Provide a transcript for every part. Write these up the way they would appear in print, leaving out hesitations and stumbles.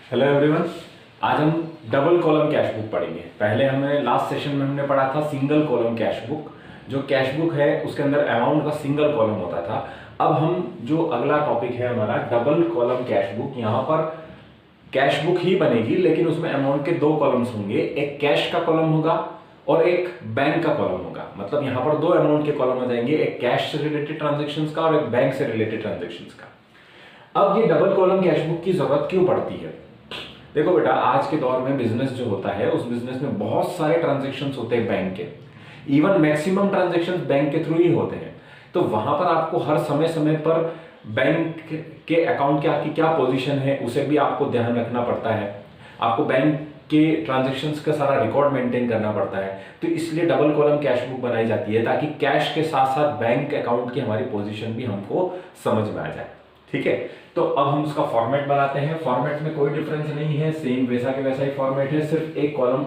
Hello everyone. आज हम double column cash book पढ़ेंगे। पहले हमें लास्ट सेशन में हमने पढ़ा था सिंगल कॉलम कैश बुक। जो कैश बुक है उसके अंदर अमाउंट का सिंगल कॉलम होता था। अब हम जो अगला टॉपिक है हमारा डबल कॉलम कैश बुक। यहाँ पर कैश बुक ही बनेगी लेकिन उसमें अमाउंट के दो कॉलम्स होंगे, एक कैश का कॉलम होगा और एक बैंक का कॉलम होगा। मतलब यहाँ पर दो अमाउंट के कॉलम हो जाएंगे, एक कैश से रिलेटेड ट्रांजेक्शन का और एक बैंक से रिलेटेड ट्रांजेक्शन का। अब ये डबल कॉलम कैश बुक की जरूरत क्यों पड़ती है? देखो बेटा, आज के दौर में बिजनेस जो होता है उस बिजनेस में बहुत सारे ट्रांजैक्शंस होते हैं बैंक के। इवन मैक्सिमम ट्रांजैक्शंस बैंक के थ्रू ही होते हैं। तो वहां पर आपको हर समय समय पर बैंक के अकाउंट की आपकी क्या पोजीशन है उसे भी आपको ध्यान रखना पड़ता है। आपको बैंक के ट्रांजैक्शंस का सारा रिकॉर्ड मेंटेन करना पड़ता है। तो इसलिए डबल कॉलम कैश बुक बनाई जाती है ताकि कैश के साथ साथ बैंक अकाउंट की हमारी पोजीशन भी हमको समझ में आ जाए। ठीक है, तो अब हम उसका फॉर्मेट बनाते हैं। फॉर्मेट में कोई डिफरेंस नहीं है, सेम वैसा के वैसा ही फॉर्मेट है, सिर्फ एक कॉलम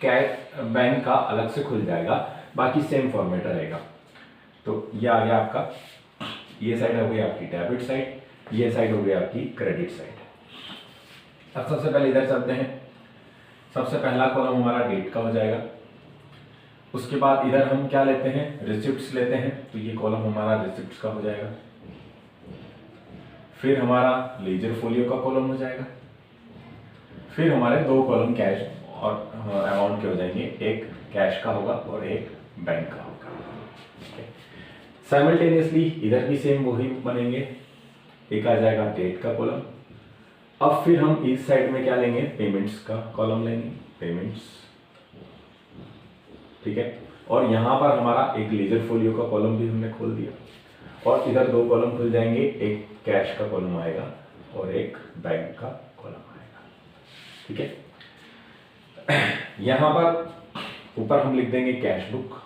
कैश बैंक का अलग से खुल जाएगा, बाकी सेम फॉर्मेट रहेगा। तो ये आ गया आपका, ये साइड हो गई आपकी डेबिट साइड, ये साइड हो गई आपकी क्रेडिट साइड। अब सबसे पहले इधर चलते हैं। सबसे पहला कॉलम हमारा डेट का हो जाएगा। उसके बाद इधर हम क्या लेते हैं, रिसिप्ट्स लेते हैं। तो ये कॉलम हमारा रिसिप्ट्स का हो जाएगा। फिर हमारा लेजर फोलियो का कॉलम हो जाएगा। फिर हमारे दो कॉलम कैश और अमाउंट के हो जाएंगे, एक कैश का होगा और एक बैंक का होगा। साइमल्टेनियसली इधर भी सेम वही बनेंगे, एक आ जाएगा डेट का कॉलम। अब फिर हम इस साइड में क्या लेंगे, पेमेंट्स का कॉलम लेंगे, पेमेंट्स। ठीक है, और यहां पर हमारा एक लेजर फोलियो का कॉलम भी हमने खोल दिया और इधर दो कॉलम खुल जाएंगे, एक कैश का कॉलम आएगा और एक बैंक का कॉलम आएगा। ठीक है, यहां पर ऊपर हम लिख देंगे कैश बुक।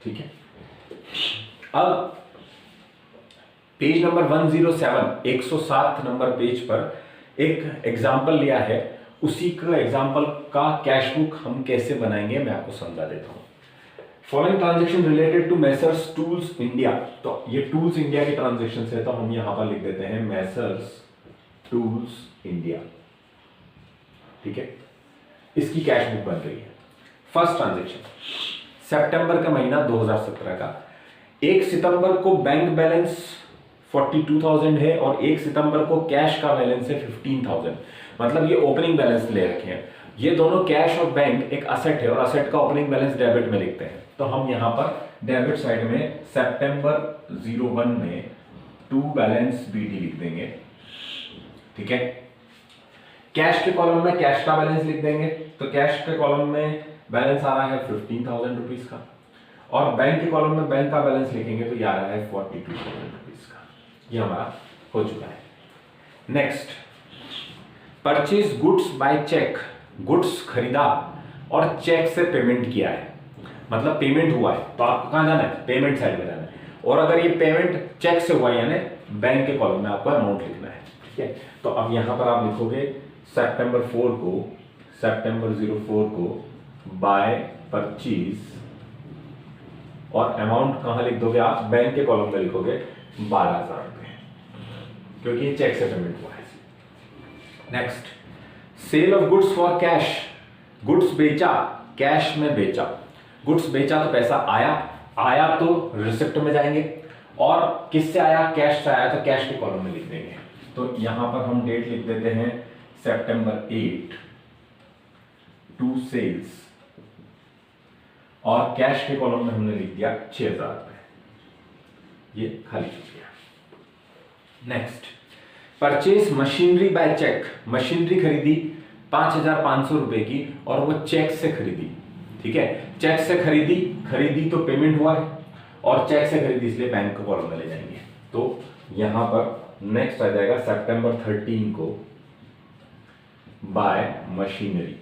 ठीक है, अब पेज नंबर 107 107 नंबर पेज पर एक एग्जाम्पल लिया है। उसी का एग्जाम्पल का कैश बुक हम कैसे बनाएंगे मैं आपको समझा देता हूं। Following transaction related to messrs tools India. तो ये टूल्स इंडिया के ट्रांजेक्शन है, तो हम यहां पर लिख देते हैं मैसर्स टूल्स इंडिया। ठीक है, इसकी कैश बुक बन रही है। फर्स्ट ट्रांजेक्शन सितंबर का महीना 2017 का। 1 सितंबर को बैंक बैलेंस 42,000 है और 1 सितंबर को कैश का बैलेंस है 15,000। मतलब ये ओपनिंग बैलेंस ले रखे हैं। ये दोनों कैश और बैंक एक असेट है और असेट का ओपनिंग बैलेंस डेबिट में लिखते हैं। तो हम यहां पर डेबिट साइड में सितंबर 01 में टू बैलेंस बीटी लिख देंगे। ठीक है, कैश के कॉलम में कैश का बैलेंस लिख देंगे। तो कैश के कॉलम में बैलेंस आ रहा है 15,000 रुपीज का और बैंक के कॉलम में बैंक का बैलेंस लिखेंगे तो ये आ रहा है 42,000 रुपीज का। ये हमारा हो चुका है। Next, purchase goods by cheque. Goods खरीदा और चेक से पेमेंट किया है, मतलब पेमेंट हुआ है। तो आपको कहां जाना है, पेमेंट साइड में जाना है। और अगर ये पेमेंट चेक से हुआ है यानी बैंक के कॉलम में आपको अमाउंट लिखना है। ठीक है, तो अब यहां पर आप लिखोगे सितंबर 04 को बाय परचेज और अमाउंट कहां लिख दोगे आप, बैंक के कॉलम में लिखोगे 12,000 रुपए, क्योंकि ये चेक से पेमेंट हुआ है। Next, sale of goods for cash. Goods बेचा, कैश में बेचा। गुड्स बेचा तो पैसा आया तो रिसिप्ट में जाएंगे और किससे आया, कैश से आया तो कैश के कॉलम में लिख देंगे। तो यहां पर हम डेट लिख देते हैं सितंबर 8 टू सेल्स और कैश के कॉलम में हमने लिख दिया 6,000 रुपए। ये खाली हो गया। Next, purchase machinery by cheque. Machinery खरीदी 5,500 रुपए की और वो चेक से खरीदी। ठीक है, चेक से खरीदी तो पेमेंट हुआ है और चेक से खरीदी इसलिए बैंक के कॉलम में ले जाएंगे। तो यहां पर नेक्स्ट आ जाएगा सितंबर 13 को बाय मशीनरी।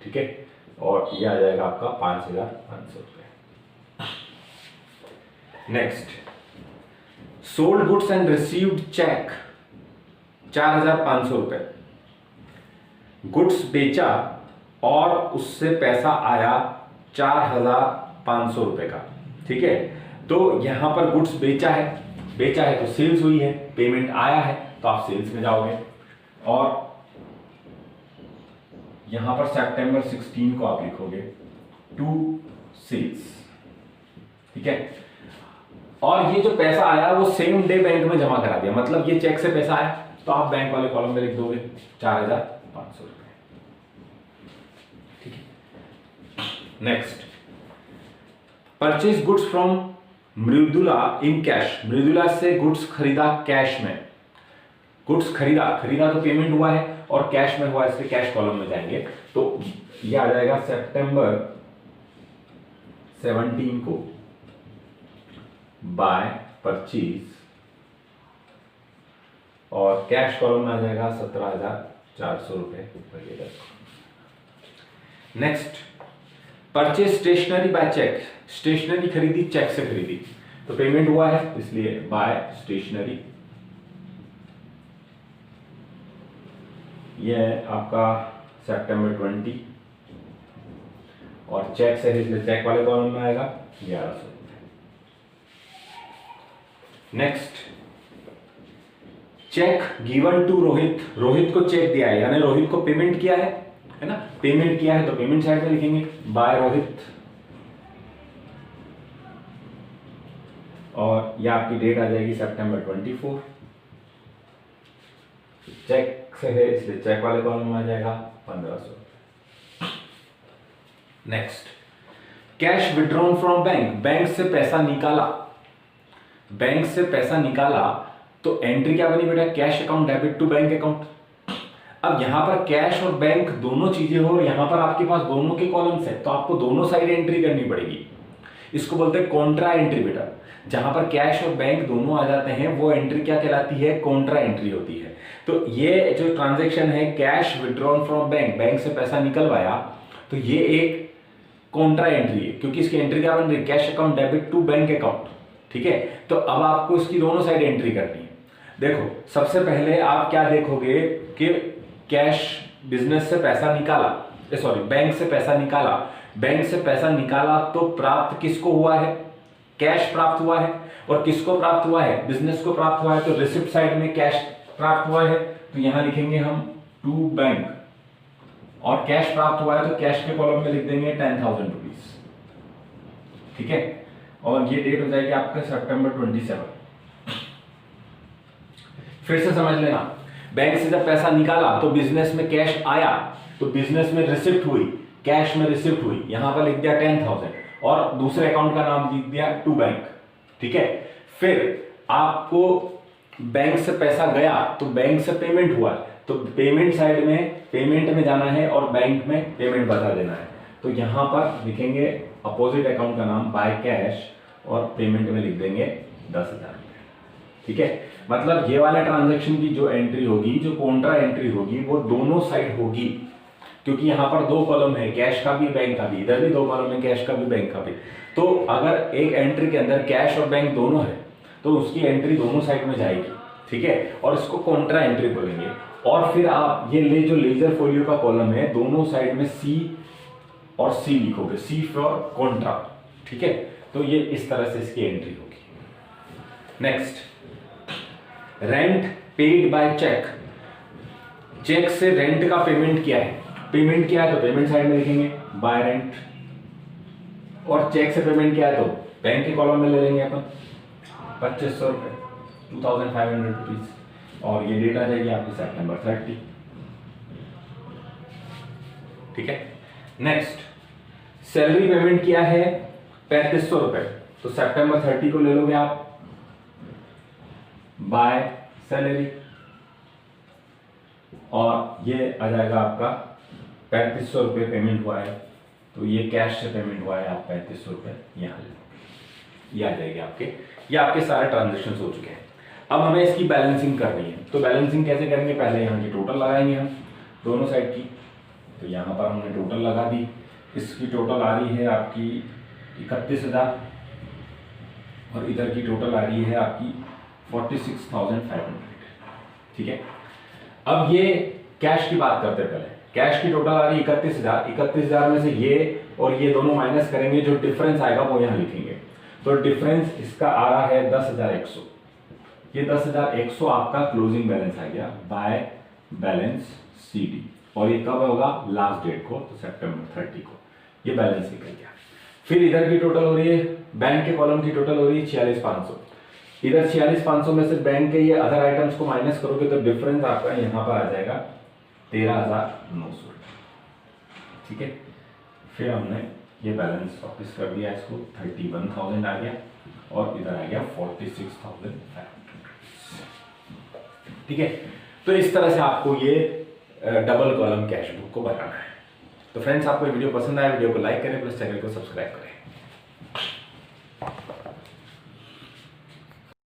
ठीक है, और यह आ जाएगा आपका 5,500 रुपए। Next, sold goods and received cheque 4,500 रुपए। गुड्स बेचा और उससे पैसा आया 4,500 रुपए का। ठीक है, तो यहां पर गुड्स बेचा है बेचा है तो सेल्स हुई है, पेमेंट आया है तो आप सेल्स में जाओगे, और यहां पर सितंबर 16 को आप लिखोगे टू सेल्स, ठीक है। और ये जो पैसा आया वो सेम डे बैंक में जमा करा दिया, मतलब ये चेक से पैसा आया तो आप बैंक वाले कॉलम में लिख दोगे 4,500 रुपए, ठीक है। Next, purchase goods from Mridula in cash, Mridula से गुड्स खरीदा कैश में, गुड्स खरीदा तो पेमेंट हुआ है और कैश में हुआ, इसलिए कैश कॉलम में जाएंगे, तो ये आ जाएगा सितंबर 17 को बाय परचेज, और कैश कॉलम में आ जाएगा 17,400 रुपए। Next, purchase stationery by cheque, stationery खरीदी चेक से खरीदी, तो पेमेंट हुआ है इसलिए बाय स्टेशनरी, यह आपका सितंबर 20, और चेक से इसलिए चेक वाले कॉलम में आएगा 1100 रुपए। Next, cheque given to Rohit, Rohit को चेक दिया है यानी रोहित को पेमेंट किया है ना, पेमेंट किया है तो पेमेंट साइड में लिखेंगे बाय रोहित, और यह आपकी डेट आ जाएगी सितंबर 24, चेक से है इसलिए चेक वाले कॉलम में आ जाएगा 1500। Next, cash withdrawn from bank, bank से पैसा निकाला, बैंक से पैसा निकाला तो एंट्री क्या बनी बेटा, cash account debit to bank account. अब यहां पर कैश और बैंक दोनों चीजें हो और यहां पर आपके पास दोनों के कॉलम्स है, तो आपको दोनों साइड एंट्री करनी पड़ेगी, इसको बोलते हैं कॉन्ट्रा एंट्री बेटा। जहां पर कैश और बैंक दोनों आ जाते हैं वो एंट्री क्या कहलाती है, कॉन्ट्रा एंट्री होती है। तो ये जो ट्रांजैक्शन है cash withdrawn from bank, bank से पैसा निकलवाया, तो ये एक कॉन्ट्रा एंट्री है क्योंकि इसकी एंट्री क्या बन रही है, cash account debit to bank account, ठीक है। तो अब आपको इसकी दोनों साइड एंट्री करनी है। देखो सबसे पहले आप क्या देखोगे कि कैश बिजनेस से पैसा निकाला, सॉरी बैंक से पैसा निकाला, बैंक से पैसा निकाला तो प्राप्त किसको हुआ है, कैश प्राप्त हुआ है, और किसको प्राप्त हुआ है, बिजनेस को प्राप्त हुआ है, तो रिसिप्ट साइड में कैश प्राप्त हुआ है, तो यहां लिखेंगे हम टू बैंक, और कैश प्राप्त हुआ है तो कैश के कॉलम में लिख देंगे 10,000 रुपीज, ठीक है। और ये डेट हो जाएगी आपका सितंबर 27। फिर से समझ लेना, बैंक से जब पैसा निकाला तो बिजनेस में कैश आया, तो बिजनेस में रिसिप्ट हुई, कैश में रिसिप्ट हुई, यहां पर लिख दिया 10,000 और दूसरे अकाउंट का नाम लिख दिया टू बैंक, ठीक है। फिर आपको बैंक से पैसा गया तो बैंक से पेमेंट हुआ, तो पेमेंट साइड में पेमेंट में जाना है और बैंक में पेमेंट बता देना है, तो यहां पर लिखेंगे अपोजिट अकाउंट का नाम बाय कैश और पेमेंट में लिख देंगे 10,000, ठीक है। मतलब ये वाला ट्रांजैक्शन की जो एंट्री होगी, जो कॉन्ट्रा एंट्री होगी, वो दोनों साइड होगी, क्योंकि यहां पर दो कॉलम है, कैश का भी बैंक का भी, इधर भी दो कॉलम है, कैश का भी बैंक का भी। तो अगर एक एंट्री के अंदर कैश और बैंक दोनों है तो उसकी एंट्री दोनों साइड में जाएगी, ठीक है, और इसको कॉन्ट्रा एंट्री बोलेंगे। और फिर आप ये जो लेजर फोलियो का कॉलम है, दोनों साइड में सी और सी लिखोगे, सी फॉर कॉन्ट्रा, ठीक है। तो ये इस तरह से इसकी एंट्री होगी। Next, rent paid by cheque, cheque से रेंट का पेमेंट किया है, पेमेंट किया है तो पेमेंट साइड में लिखेंगे बाय रेंट, और चेक से पेमेंट किया है तो बैंक के कॉलम में ले लेंगे अपन 2500 रुपए, 2500 रुपीज, और ये डेट आ जाएगी आपकी सितंबर 30, ठीक है। नेक्स्ट, सैलरी पेमेंट किया है 3500 रुपए, तो सितंबर 30 को ले लोगे आप बाय सैलरी, और ये आ जाएगा आपका 3500 रुपये पेमेंट हुआ है, तो ये कैश से पेमेंट हुआ है, आप 3500 रुपये यहाँ ले लोगे, ये आ जाएगी आपके, ये आपके सारे ट्रांजेक्शन हो चुके हैं। अब हमें इसकी बैलेंसिंग करनी है, तो बैलेंसिंग कैसे करेंगे, पहले यहाँ की टोटल लगाएंगे हम दोनों साइड की, तो यहाँ पर हमने टोटल लगा दी, इसकी टोटल आ रही है आपकी 31,000 और इधर की टोटल आ रही है आपकी 46,500, ठीक है। अब ये कैश की बात करते हैं, पहले कैश की टोटल आ रही है 31,000, 31,000 में से ये और ये दोनों माइनस करेंगे, जो डिफरेंस आएगा वो यहाँ लिखेंगे, तो डिफरेंस इसका आ रहा है 10,100, ये 10,100 आपका क्लोजिंग बैलेंस आ गया बाय बैलेंस CD, और ये कब होगा, लास्ट डेट को, तो सितंबर 30 को ये बैलेंस निकल गया। फिर इधर की टोटल हो रही है, बैंक के कॉलम की टोटल हो रही है 46,500। इधर 46,500 में से बैंक के ये अदर आइटम्स को माइनस करोगे तो डिफरेंस आपका यहाँ पर आ जाएगा 13,900। ठीक है, फिर हमने ये बैलेंस वापस कर दिया, इसको 31,000 आ गया, और इधर आ गया 46,500। ठीक है, तो इस तरह से आपको ये डबल कॉलम कैश बुक को बनाना है। तो फ्रेंड्स, आपको वीडियो पसंद आया, वीडियो को लाइक करें प्लस चैनल को सब्सक्राइब करें।